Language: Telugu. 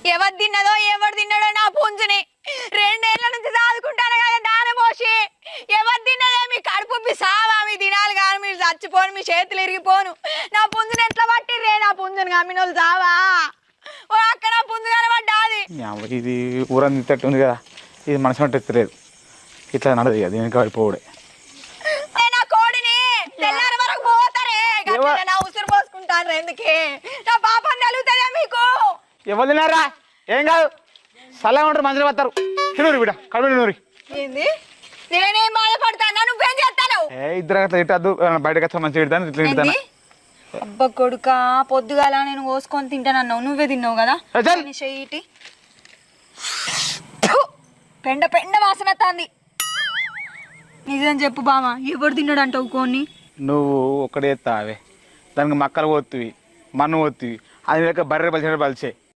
ఎవరు తిన్నదో ఎవరు తిన్నాడో నా పుంజుని 2 ఏళ్ల నుంచి సాదుకుంటాను కదా దాన పోసి ఎవరు తిన్నదే మీ కడుపు సావా మీ దినాలు కానీ మీరు చచ్చిపోను మీ చేతులు ఇరిగిపోను నా పుంజుని ఎట్లా పట్టిర్రే నా పుంజుని కమ్మినోళ్ళు సావా ఓ అక్క నా పుంజు కనబడ్డాది ఇది ఊరంది తట్టు ఉంది కదా ఇది మనసు అంటే ఎత్తలేదు ఇట్లా నడదు కదా దీనికి పడిపోవడే నా కోడిని తెల్లారి వరకు పోతారే నా ఉసురు పోసుకుంటాను ఎందుకే నా పాపం తలుగుతుందా మీకు ఎవరు తిన్నారా ఏం కాదు సల్లగా ఉంటారు మంచిగా వస్తారు తినూరి బిడ్డ కడుపు నూరి ఏంది నేనేం బాధపడతానా నువ్వేం చేస్తాను ఇద్దరు అట్లా తిట్టద్దు బయటకు వచ్చా మంచిగా తిడతాను ఇట్లా తిడతాను అబ్బ కొడుక పొద్దుగాల నేను కోసుకొని తింటానన్నావు నువ్వే తిన్నావు కదా చెయ్యిటి పెండ పెండ వాసన వస్తుంది నిజం చెప్పు బామ ఎవరు తిన్నాడు అంటావు కొన్ని నువ్వు ఒక్కడే ఎత్తావే దానికి మక్కలు పోతువి మన్ను పోతువి అది లేక బర్రె బలిసిన బలిచే